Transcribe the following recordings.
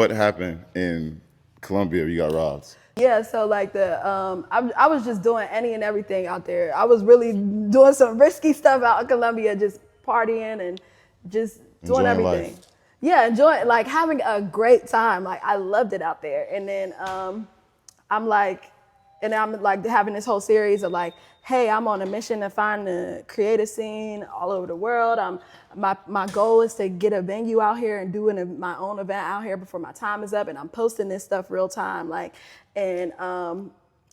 What happened in Colombia? You got robbed. Yeah, so like I was just doing any and everything out there. I was really doing some risky stuff out in Colombia, just partying and just doing Enjoying everything. life. Yeah, enjoying, like having a great time. Like I loved it out there. And then I'm like, and I'm like having this whole series of like, hey, I'm on a mission to find the creative scene all over the world. My goal is to get a venue out here and doing my own event out here before my time is up. And I'm posting this stuff real time, like, and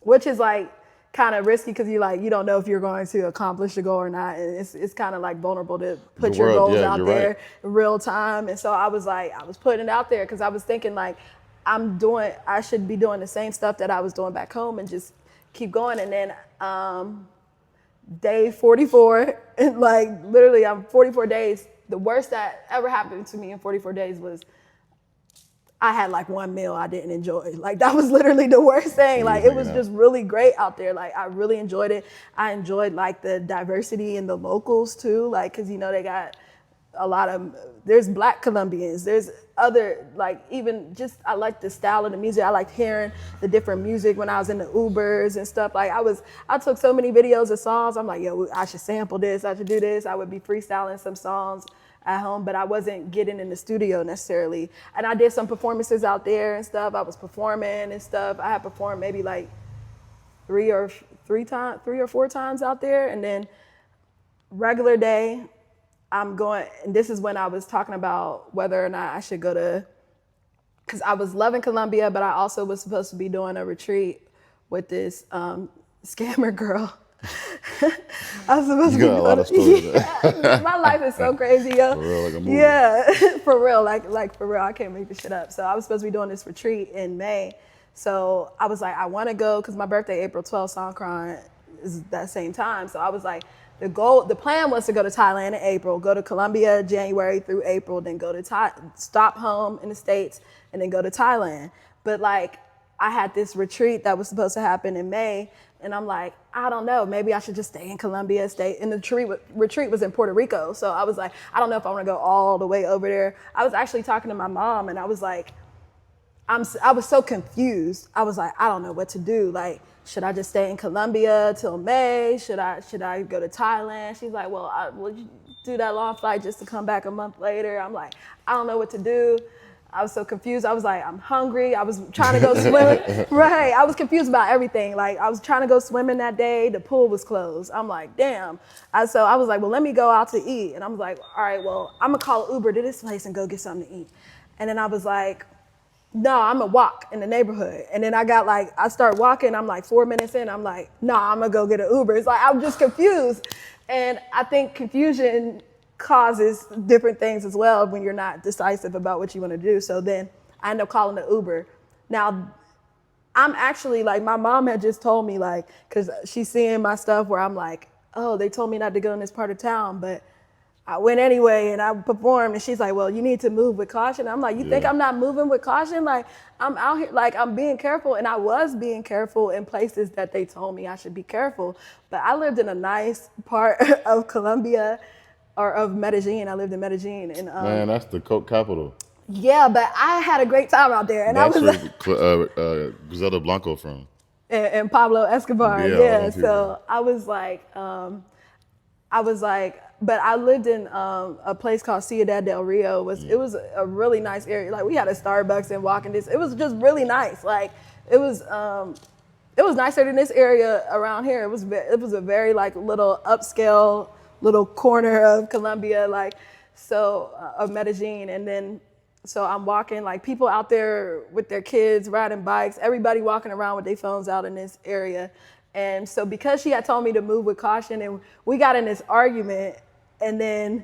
which is like kind of risky because you don't know if you're going to accomplish the goal or not. And it's kind of like vulnerable to put your goals out there right. in real time. And so I was putting it out there because I was thinking like, I should be doing the same stuff that I was doing back home and just keep going. And then day 44, and like literally I'm 44 days. The worst that ever happened to me in 44 days was I had like one meal I didn't enjoy. Like that was literally the worst thing. Like it was just really great out there. Like I really enjoyed it. I enjoyed like the diversity in the locals too. Like, cause they got a lot of, there's Black Colombians, there's other, like even just, I like the style of the music. I liked hearing the different music when I was in the Ubers and stuff. Like I took so many videos of songs. I'm like, yo, I should sample this, I should do this. I would be freestyling some songs at home, but I wasn't getting in the studio necessarily. And I did some performances out there and stuff. I was performing and stuff. I had performed maybe like three or four times out there. And then regular day, I'm going, and this is when I was talking about whether or not I should go to, because I was loving Colombia, but I also was supposed to be doing a retreat with this scammer girl. I was supposed You to be got a lot of stories. yeah, my life is so crazy, yo. For real, like a movie. Yeah, for real, like for real, I can't make this shit up. So I was supposed to be doing this retreat in May. So I was like, I want to go because my birthday, April 12th, Songkran is that same time. So I was like, the plan was to go to Thailand in April, go to Colombia January through April, then go to stop home in the States, and then go to Thailand. But like, I had this retreat that was supposed to happen in May, and I'm like, I don't know, maybe I should just stay in Colombia, and the retreat was in Puerto Rico. So I was like, I don't know if I want to go all the way over there. I was actually talking to my mom, and I was like, I was so confused. I was like, I don't know what to do. Like, should I just stay in Colombia till May? Should I go to Thailand? She's like, well, would you do that long flight just to come back a month later? I'm like, I don't know what to do. I was so confused. I was like, I'm hungry. I was trying to go swimming. Right. I was confused about everything. Like I was trying to go swimming that day. The pool was closed. I'm like, damn. So I was like, well, let me go out to eat. And I was like, all right, well, I'm gonna call Uber to this place and go get something to eat. And then I was like, no, I'm gonna walk in the neighborhood. And then I start walking, I'm like 4 minutes in, I'm like, no, I'm gonna go get an Uber. It's like, I'm just confused. And I think confusion causes different things as well when you're not decisive about what you wanna do. So then I end up calling the Uber. Now, I'm actually like, my mom had just told me like, cause she's seeing my stuff where I'm like, oh, they told me not to go in this part of town, but I went anyway and I performed, and she's like, well, you need to move with caution. I'm like, you think I'm not moving with caution? Like, I'm out here, like, I'm being careful, and I was being careful in places that they told me I should be careful. But I lived in a nice part of Colombia, or of Medellín. I lived in Medellín. And, Man, that's the coke capital. yeah, but I had a great time out there. And That's I was where Griselda Blanco from. And Pablo Escobar, yeah. So I was like, but I lived in a place called Ciudad del Rio. It was a really nice area. Like we had a Starbucks and walking this. It was just really nice. Like it was nicer than this area around here. It was a very like little upscale little corner of Colombia, like so of Medellin. And then so I'm walking, like people out there with their kids riding bikes, everybody walking around with their phones out in this area. And so because she had told me to move with caution, and we got in this argument, and then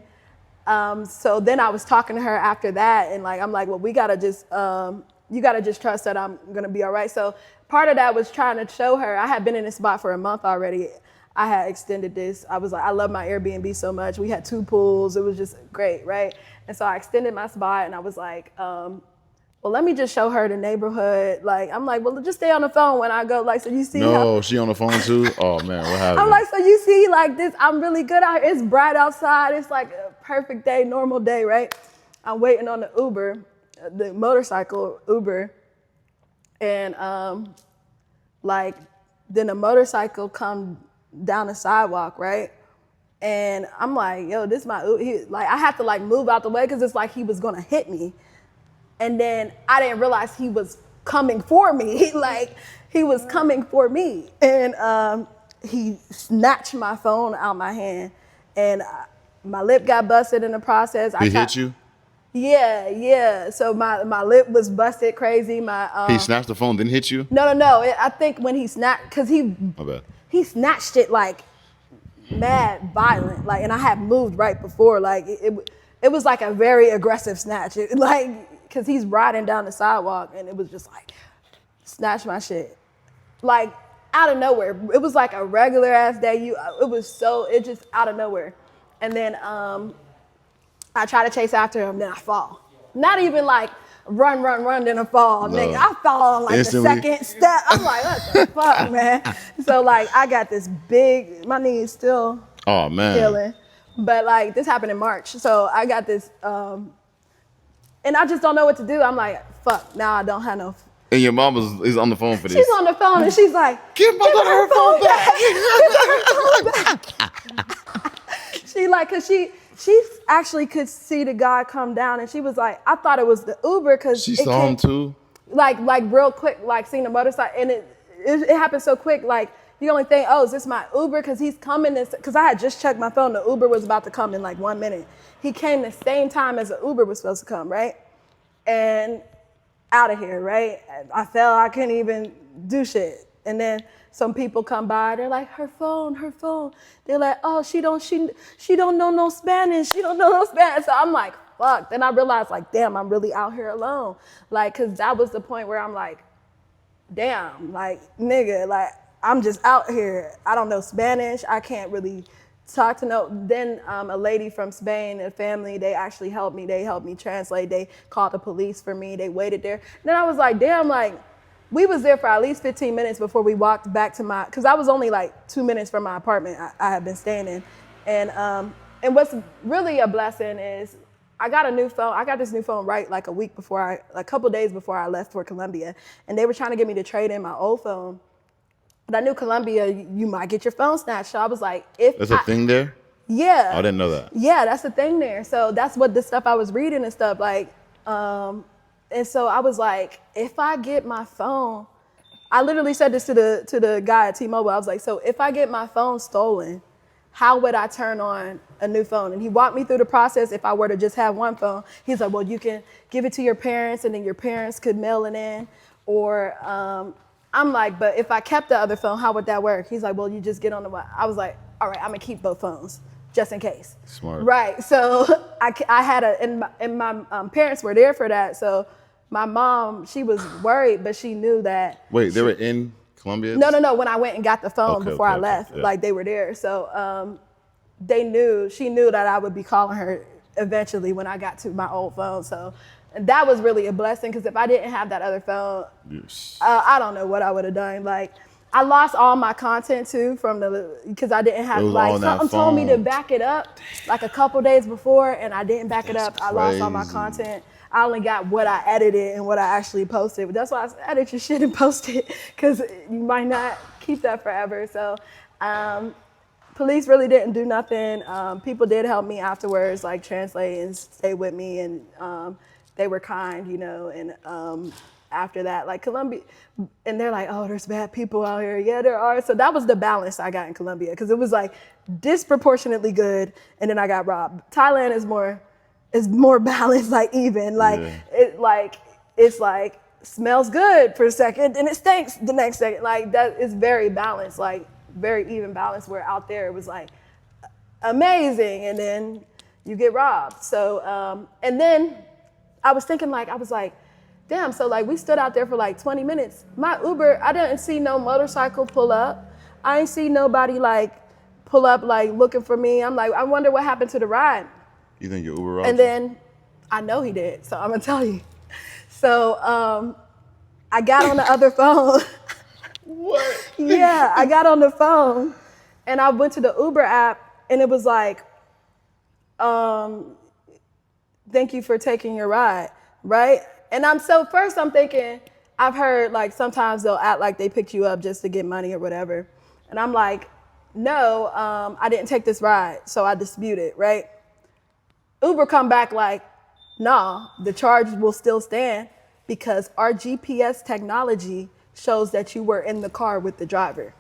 so then I was talking to her after that, and like I'm like, well, we gotta just you gotta just trust that I'm gonna be all right. So part of that was trying to show her. I had been in this spot for a month already. I had extended this. I was like, I love my Airbnb so much. We had 2 pools. It was just great, right? And so I extended my spot, and I was like, well, let me just show her the neighborhood. Like, I'm like, well, just stay on the phone when I go. Like, so you see No, she on the phone too? Oh, man, what happened? I'm like, so you see, like this, I'm really good out here. It's bright outside. It's like a perfect day, normal day, right? I'm waiting on the Uber. the motorcycle Uber, and like then the motorcycle come down the sidewalk, right? And I'm like, yo, this my Uber. Like I had to like move out the way because it's like he was gonna hit me. And then I didn't realize he was coming for me. Like he was coming for me. And he snatched my phone out my hand, and my lip got busted in the process. He hit you? Yeah. So my lip was busted crazy. He snatched the phone, then hit you? No. I think when he snatched, because he snatched it like mad violent, like, and I had moved right before, like it was like a very aggressive snatch, because he's riding down the sidewalk, and it was just like snatch my shit, like out of nowhere. It was like a regular ass day. It just out of nowhere, and then I try to chase after him, then I fall. Not even like run, then I fall. No. Nigga, I fall on like instantly. The second step. I'm like, what the fuck, man? So like I got this big, my knees still healing. But like this happened in March. So I got this, and I just don't know what to do. I'm like, fuck, now I don't have no. And your mom is on the phone for this. She's on the phone and she's like, give my daughter her phone back. She like, cause she actually could see the guy come down, and she was like, I thought it was the Uber because she saw him too. Like real quick, like seeing the motorcycle, and it happened so quick. Like you only think, oh, is this my Uber? Because he's coming. Because I had just checked my phone. The Uber was about to come in like 1 minute. He came the same time as the Uber was supposed to come, right? And out of here, right? I fell. I couldn't even do shit. And then some people come by, they're like, her phone. They're like, oh, she don't know no Spanish. She don't know no Spanish. So I'm like, fuck. Then I realized like, damn, I'm really out here alone. Like, cause that was the point where I'm like, damn, like, nigga, like, I'm just out here. I don't know Spanish. I can't really talk to no. Then a lady from Spain, a family, they actually helped me. They helped me translate. They called the police for me. They waited there. Then I was like, damn, like, we was there for at least 15 minutes before we walked back to because I was only like 2 minutes from my apartment I had been staying in. And what's really a blessing is I got a new phone. I got this new phone right like a couple days before I left for Colombia. And they were trying to get me to trade in my old phone. But I knew Colombia, you might get your phone snatched. So I was like, There's a thing there? Yeah. I didn't know that. Yeah, that's the thing there. So that's what the stuff I was reading and stuff like, and so I was like, if I get my phone, I literally said this to the guy at T-Mobile. I was like, so if I get my phone stolen, how would I turn on a new phone? And he walked me through the process. If I were to just have one phone, he's like, well, you can give it to your parents and then your parents could mail it in. Or I'm like, but if I kept the other phone, how would that work? He's like, well, you just get on the one. I was like, all right, I'm gonna keep both phones just in case. Smart. Right, so I had and my parents were there for that. So my mom, she was worried, but she knew that. Wait, they were in Colombia? No. When I went and got the phone before I left, like they were there. So she knew that I would be calling her eventually when I got to my old phone. So that was really a blessing, because if I didn't have that other phone, yes. I don't know what I would have done. Like I lost all my content too because I didn't have something told me to back it up like a couple days before, and I didn't back it up. I lost all my content. I only got what I edited and what I actually posted. But that's why I said, edit your shit and post it, because you might not keep that forever. So police really didn't do nothing. People did help me afterwards, like translate and stay with me, and they were kind, and after that, like Colombia, and they're like, oh, there's bad people out here. Yeah, there are. So that was the balance I got in Colombia, because it was like disproportionately good, and then I got robbed. Thailand is more balanced, like even, like yeah. It's like smells good for a second, and it stinks the next second. Like that is very balanced, like very even balance. Where out there it was like amazing, and then you get robbed. So and then I was thinking, I was like, damn. So like we stood out there for like 20 minutes. My Uber, I didn't see no motorcycle pull up. I ain't see nobody pull up looking for me. I'm like, I wonder what happened to the ride. You think your Uber robbed And then I know he did, so I'm gonna tell you. So I got on the other phone. What? Yeah, I got on the phone and I went to the Uber app, and it was like, thank you for taking your ride, right? And first I'm thinking, I've heard like sometimes they'll act like they picked you up just to get money or whatever. And I'm like, no, I didn't take this ride, so I dispute it, right? Uber come back like, nah, the charge will still stand because our GPS technology shows that you were in the car with the driver.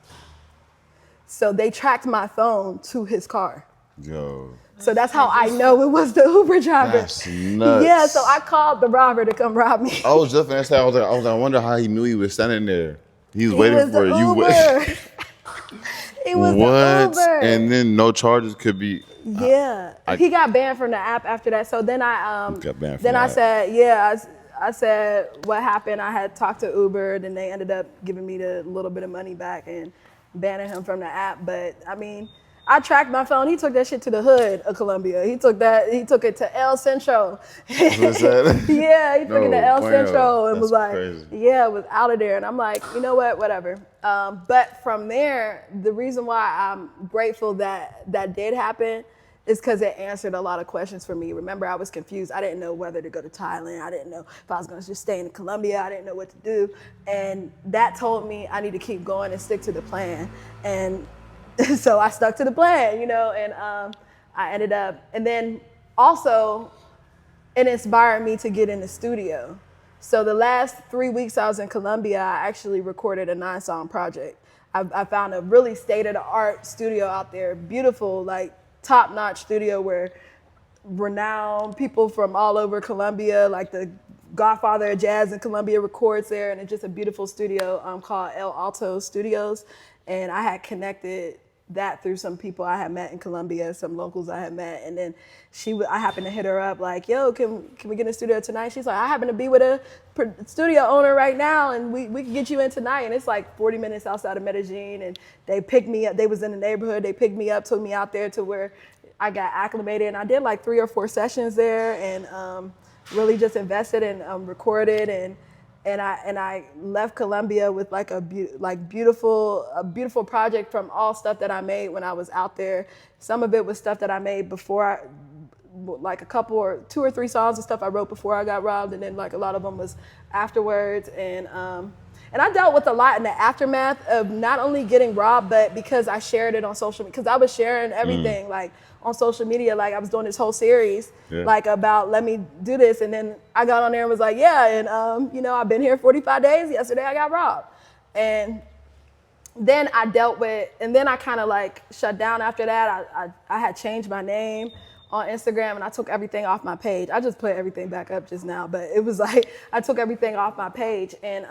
So they tracked my phone to his car. Yo. So that's how I know it was the Uber driver. That's nuts. Yeah, so I called the robber to come rob me. I was just gonna say, I was like, I wonder how he knew he was standing there. He was waiting for the you. Uber. He was What? the Uber. And then no charges could be. Yeah, he got banned from the app after that. So then Got banned from I the said, yeah, I said what happened. I had talked to Uber, then they ended up giving me the little bit of money back and banning him from the app. But I mean, I tracked my phone. He took that shit to the hood of Colombia. He took it to El Centro. Yeah, he took it to El Centro and was like, crazy. yeah, was out of there. And I'm like, you know what, whatever. But from there, the reason why I'm grateful that did happen is because it answered a lot of questions for me. Remember, I was confused. I didn't know whether to go to Thailand. I didn't know if I was gonna just stay in Colombia. I didn't know what to do. And that told me I need to keep going and stick to the plan. And so I stuck to the plan, and I ended up, and then also it inspired me to get in the studio. So the last 3 weeks I was in Colombia, I actually recorded a 9-song project. I found a really state-of-the-art studio out there, beautiful, like top-notch studio where renowned people from all over Colombia, like the Godfather of Jazz in Colombia records there, and it's just a beautiful studio called El Alto Studios. And I had connected that through some people I had met in Colombia, some locals I had met, and then I happened to hit her up like, yo, can we get in the studio tonight? She's like, I happen to be with a studio owner right now, and we can get you in tonight. And it's like 40 minutes outside of Medellín, and they picked me up. They was in the neighborhood. They picked me up, took me out there to where I got acclimated, and I did like 3 or 4 sessions there, and really just invested and recorded and I left Colombia with like a beautiful project from all stuff that I made when I was out there. Some of it was stuff that I made before like a couple or 2 or 3 songs and stuff I wrote before I got robbed, and then like a lot of them was afterwards. And I dealt with a lot in the aftermath of not only getting robbed, but because I shared it on social media, because I was sharing everything like on social media, like I was doing this whole series like about let me do this, and then I got on there and was like, yeah, and I've been here 45 days. Yesterday I got robbed, and then I dealt with, and then I kind of like shut down after that. I had changed my name on Instagram, and I took everything off my page. I just put everything back up just now, but it was like I took everything off my page, and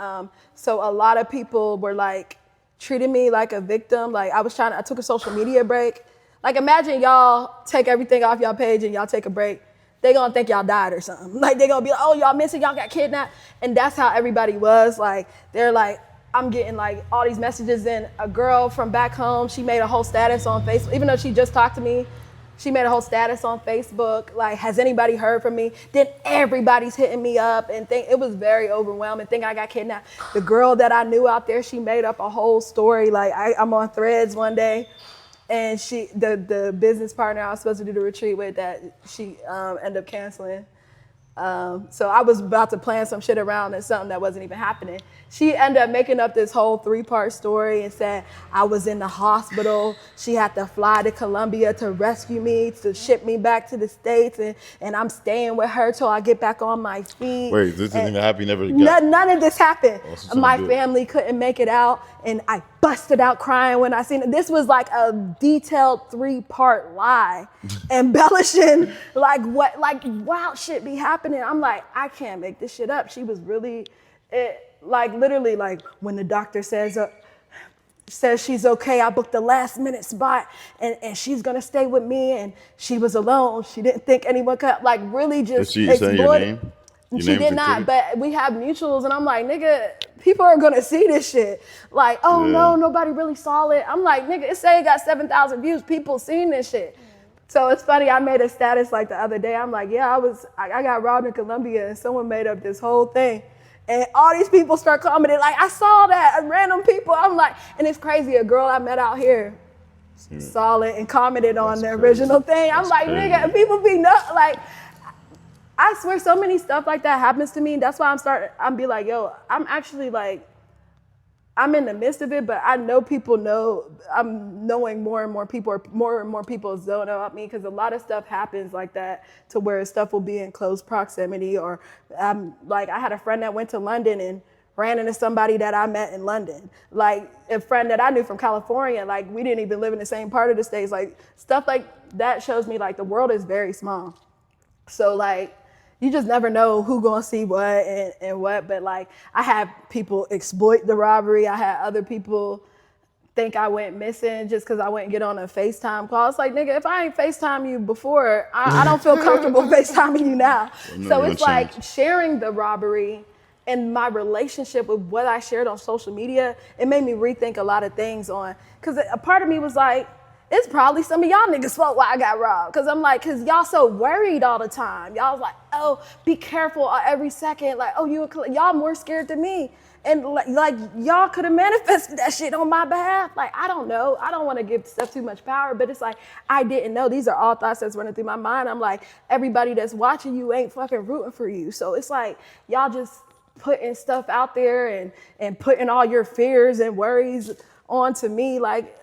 so a lot of people were like treating me like a victim. Like I took a social media break. Like imagine y'all take everything off y'all page and y'all take a break. They gonna think y'all died or something. Like they gonna be like, oh, y'all missing, y'all got kidnapped. And that's how everybody was. Like they're like, I'm getting like all these messages. Then a girl from back home, she made a whole status on Facebook, even though she just talked to me. She made a whole status on Facebook, like, has anybody heard from me? Then everybody's hitting me up, and it was very overwhelming. Think I got kidnapped. The girl that I knew out there, she made up a whole story. Like I'm on Threads one day, and the business partner I was supposed to do the retreat with, that she ended up canceling. So I was about to plan some shit around and something that wasn't even happening. She ended up making up this whole 3-part story and said I was in the hospital. She had to fly to Colombia to rescue me, to ship me back to the States, and I'm staying with her till I get back on my feet. Wait, this didn't even happen? You never got... None of this happened. Oh, my family couldn't make it out, and I busted out crying when I seen it. This was like a detailed 3-part lie, embellishing like wild shit be happening. I'm like, I can't make this shit up. She was really, literally, like when the doctor says she's okay, I booked the last minute spot, and she's gonna stay with me, and she was alone. She didn't think anyone could, like, really just Did she say your name? She did not, but we have mutuals, and I'm like, nigga, people are gonna see this shit. Like, oh no, nobody really saw it. I'm like, nigga, it say it got 7,000 views. People seen this shit. So it's funny, I made a status like the other day. I'm like, yeah, I got robbed in Colombia, and someone made up this whole thing. And all these people start commenting, like, I saw that, random people. I'm like, and it's crazy, a girl I met out here saw it and commented on the original thing. I'm like, nigga, people be nuts. Like, I swear so many stuff like that happens to me. That's why I'm be like, yo, I'm actually like, I'm in the midst of it, but I know people know, I'm knowing more and more people zone about me, because a lot of stuff happens like that to where stuff will be in close proximity. Or like, I had a friend that went to London and ran into somebody that I met in London. Like a friend that I knew from California, like we didn't even live in the same part of the States. Like stuff like that shows me like the world is very small. So like, you just never know who gonna see what and what, but like I had people exploit the robbery. I had other people think I went missing just because I wouldn't get on a FaceTime call. It's like, nigga, if I ain't FaceTime you before, I don't feel comfortable FaceTiming you now. So it's like sharing the robbery and my relationship with what I shared on social media, it made me rethink a lot of things on, because a part of me was like, it's probably some of y'all niggas' fault why I got robbed. Cause I'm like, cause y'all so worried all the time. Y'all was like, oh, be careful every second. Like, oh, y'all more scared than me. And like y'all could have manifested that shit on my behalf. Like, I don't know. I don't want to give stuff too much power, but it's like, I didn't know. These are all thoughts that's running through my mind. I'm like, everybody that's watching you ain't fucking rooting for you. So it's like, y'all just putting stuff out there and putting all your fears and worries onto me. Like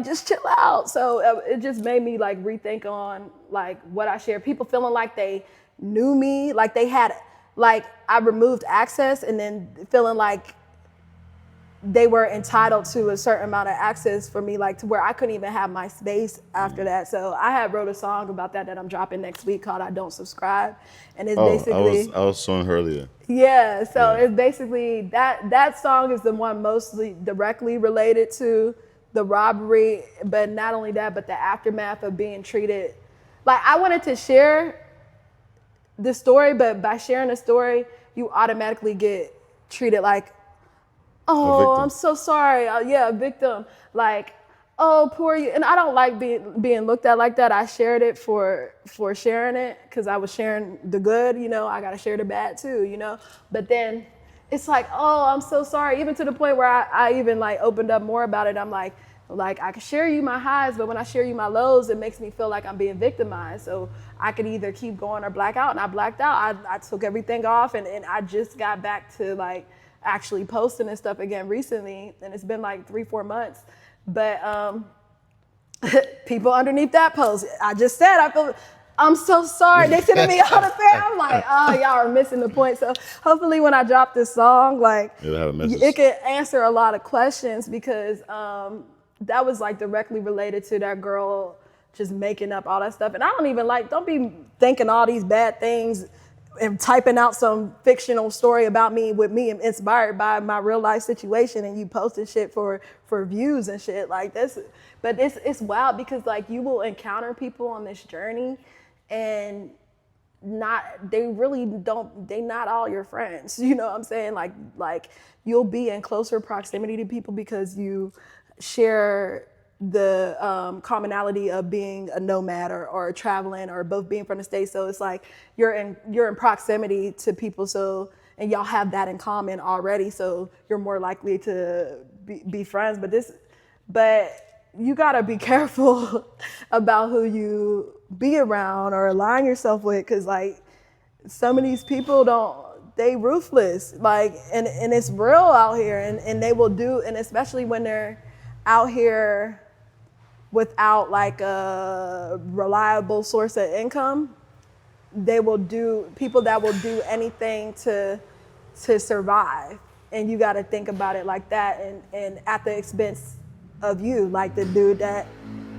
just chill out. So it just made me like rethink on like what I share. People feeling like they knew me, like they had, like I removed access, and then feeling like they were entitled to a certain amount of access for me, like to where I couldn't even have my space after that. So I had wrote a song about that I'm dropping next week called I Don't Subscribe. And it's basically, I was showing her earlier. Yeah, so it's basically that song is the one mostly directly related to the robbery, but not only that, but the aftermath of being treated. Like, I wanted to share the story, but by sharing the story, you automatically get treated like, oh, I'm so sorry. A victim. Like, oh, poor you. And I don't like being looked at like that. I shared it for sharing it, because I was sharing the good, you know, I got to share the bad too, you know. But then it's like, oh, I'm so sorry. Even to the point where I even like opened up more about it. I'm like I can share you my highs, but when I share you my lows, it makes me feel like I'm being victimized. So I could either keep going or black out. And I blacked out. I took everything off, and I just got back to like actually posting and stuff again recently. And it's been like 3-4 months. But people underneath that post, I just said, I'm so sorry. They sending me all the fair. I'm like, oh, y'all are missing the point. So hopefully when I drop this song, like it could answer a lot of questions, because that was like directly related to that girl just making up all that stuff. And I don't be thinking all these bad things and typing out some fictional story about me with me inspired by my real life situation, and you posting shit for views and shit like this. But it's wild, because like you will encounter people on this journey, and they not all your friends. You know what I'm saying? Like you'll be in closer proximity to people because you share the commonality of being a nomad or traveling, or both being from the States. So it's like you're in proximity to people, so, and y'all have that in common already, so you're more likely to be friends. But you gotta be careful about who you be around or align yourself with, because like some of these people they ruthless, like, and it's real out here, and they will do, and especially when they're out here without like a reliable source of income, people that will do anything to survive. And you got to think about it like that, and at the expense of you, like the dude that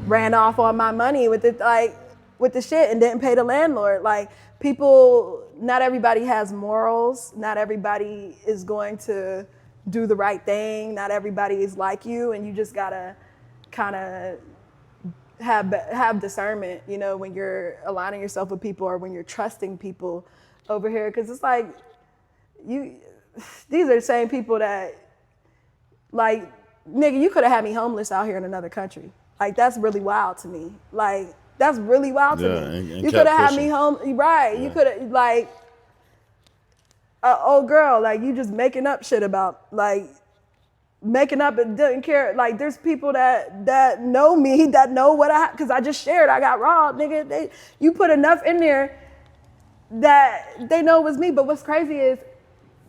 ran off on my money with the shit and didn't pay the landlord. Like, people, not everybody has morals, not everybody is going to do the right thing, not everybody is like you, and you just gotta kind of have discernment, you know, when you're aligning yourself with people or when you're trusting people over here. Because it's like, these are the same people that, like, nigga, you could have had me homeless out here in another country. Like, that's really wild to me. Like, that's really wild to me. And you could have had me home, right? Yeah. You could have, like, old girl, like, you just making up shit about, like, making up and didn't care. Like, there's people that know me, that know what because I just shared I got robbed, nigga. You put enough in there that they know it was me. But what's crazy is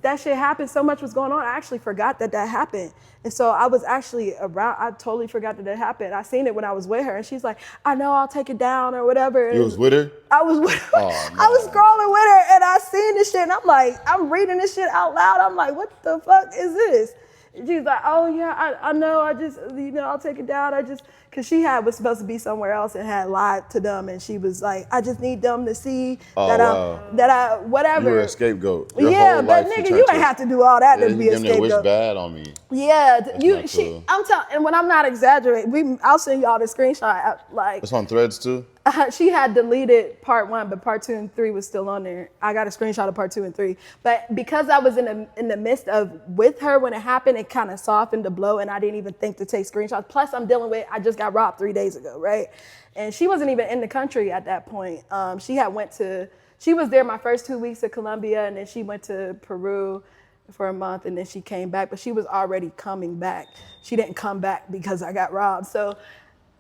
that shit happened. So much was going on. I actually forgot that happened. And so I was actually around. I totally forgot that happened. I seen it when I was with her, and she's like, "I know, I'll take it down or whatever." You was with her? I was with her. Oh, I was scrolling with her, and I seen this shit, and I'm like, I'm reading this shit out loud. I'm like, what the fuck is this? And she's like, oh yeah, I know. I just, I'll take it down. Cause she was supposed to be somewhere else and had lied to them, and she was like, I just need them to see that I whatever. You were a scapegoat. Yeah, but nigga, you ain't have to do all that to be a scapegoat. Wish bad on me. Yeah, cool. I'm telling, and when I'm not exaggerating, I'll send y'all the screenshot. Like, it's on Threads too. She had deleted part 1, but part 2 and 3 was still on there. I got a screenshot of part 2 and 3. But because I was in the midst of with her when it happened, it kind of softened the blow, and I didn't even think to take screenshots. Plus, I just got robbed 3 days ago, right? And she wasn't even in the country at that point. She was there my first 2 weeks of Colombia, and then she went to Peru for a month, and then she came back, but she was already coming back. She didn't come back because I got robbed. So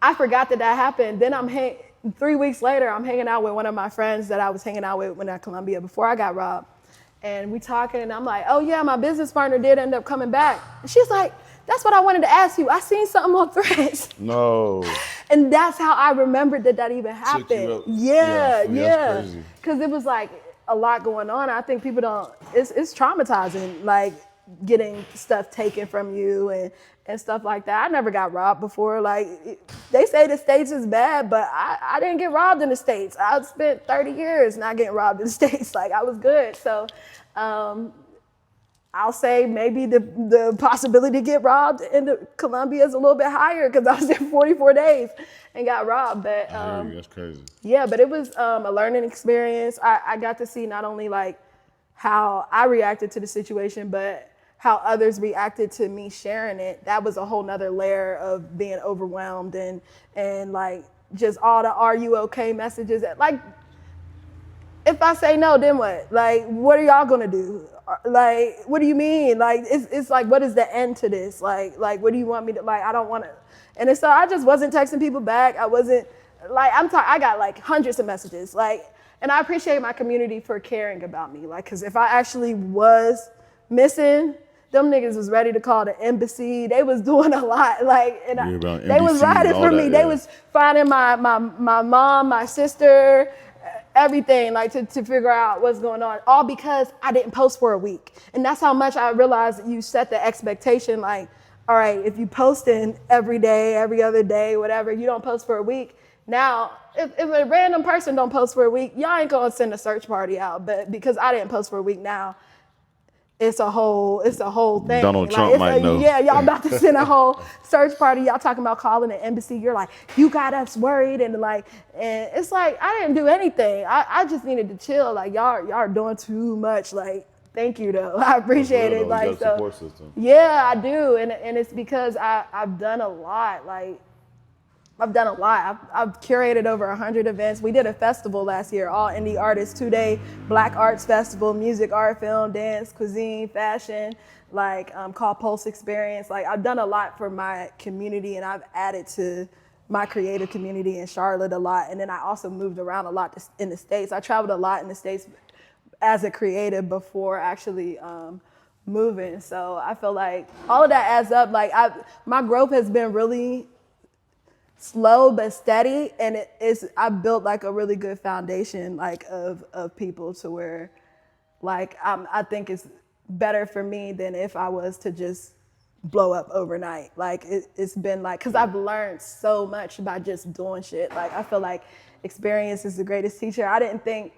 I forgot that happened. Then 3 weeks later, I'm hanging out with one of my friends that I was hanging out with when at Colombia before I got robbed. And we talking, and I'm like, oh yeah, my business partner did end up coming back. And she's like, that's what I wanted to ask you. I seen something on Threads. No. And that's how I remembered that even happened. Yeah. Because it was like a lot going on. I think people it's traumatizing, like getting stuff taken from you and stuff like that. I never got robbed before. Like, they say the States is bad, but I didn't get robbed in the States. I spent 30 years not getting robbed in the States. Like, I was good. So I'll say maybe the possibility to get robbed in Colombia is a little bit higher because I was there 44 days and got robbed. But that's crazy. Yeah, but it was a learning experience. I got to see not only like how I reacted to the situation, but how others reacted to me sharing it. That was a whole nother layer of being overwhelmed and like just all the "Are you okay?" messages. Like, if I say no, then what? Like, what are y'all gonna do? Like, what do you mean? Like, it's like, what is the end to this? Like, what do you want me to, like, I don't want to. And so I just wasn't texting people back. I wasn't, like, I got like hundreds of messages. Like, and I appreciate my community for caring about me. Like, because if I actually was missing, them niggas was ready to call the embassy. They was doing a lot. Like, and they was riding for me. They was finding my mom, my sister, everything, like to figure out what's going on, all because I didn't post for a week. And that's how much I realized that you set the expectation, like, all right, if you posting every day, every other day, whatever, you don't post for a week. Now, if a random person don't post for a week, y'all ain't gonna send a search party out. But because I didn't post for a week now, it's a whole thing. Donald Trump might know. Yeah, y'all about to send a whole search party. Y'all talking about calling the embassy. You're like, you got us worried, and it's like, I didn't do anything. I just needed to chill. Like, y'all are doing too much. Like, thank you though. I appreciate it. Like, you got a support system. Yeah, I do, and it's because I've done a lot. Like, I've done a lot. I've curated over 100 events. We did a festival last year, all indie artists, 2-day Black Arts Festival, music, art, film, dance, cuisine, fashion, called Pulse Experience. Like, I've done a lot for my community, and I've added to my creative community in Charlotte a lot. And then I also moved around a lot in the States. I traveled a lot in the States as a creative before actually moving. So I feel like all of that adds up. Like, my growth has been really slow but steady, and I built like a really good foundation, like of people, to where like I think it's better for me than if I was to just blow up overnight. Like, it's been like, because I've learned so much by just doing shit. Like, I feel like experience is the greatest teacher. I didn't think,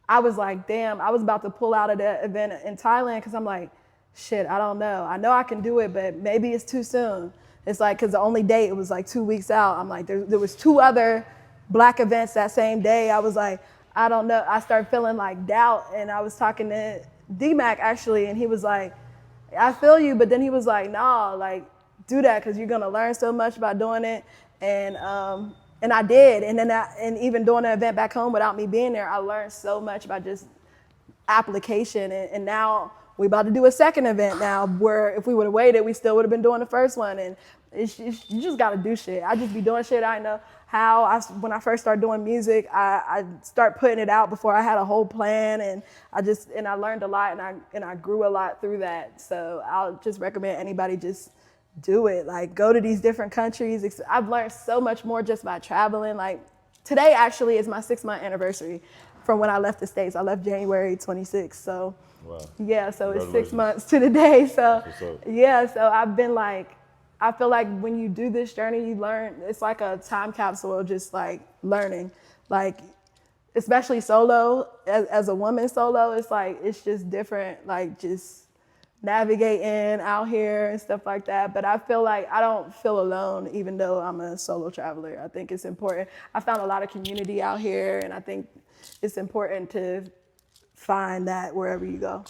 I was like, damn, I was about to pull out of the event in Thailand because I'm like, shit, I don't know. I know I can do it, but maybe it's too soon. It's like, because the only date, it was like 2 weeks out. I'm like, there was 2 other Black events that same day. I was like, I don't know. I started feeling like doubt. And I was talking to D-Mac actually, and he was like, I feel you. But then he was like, nah, like, do that because you're going to learn so much by doing it. And I did. And then and even doing an event back home without me being there, I learned so much by just application. And now we about to do a second event now, where if we would have waited, we still would have been doing the first one. And you just got to do shit. I just be doing shit I know how. When I first started doing music, I start putting it out before I had a whole plan, and I learned a lot, and I grew a lot through that. So I'll just recommend anybody just do it. Like, go to these different countries. I've learned so much more just by traveling. Like, today actually is my 6-month anniversary from when I left the States. I left January 26th. So wow. Yeah, so it's 6 months to the day. So yeah, so I've been like, I feel like when you do this journey, you learn. It's like a time capsule of just like learning. Like, especially solo, as a woman solo, it's like, it's just different, like just navigating out here and stuff like that. But I feel like I don't feel alone, even though I'm a solo traveler. I think it's important. I found a lot of community out here, and I think it's important to find that wherever you go.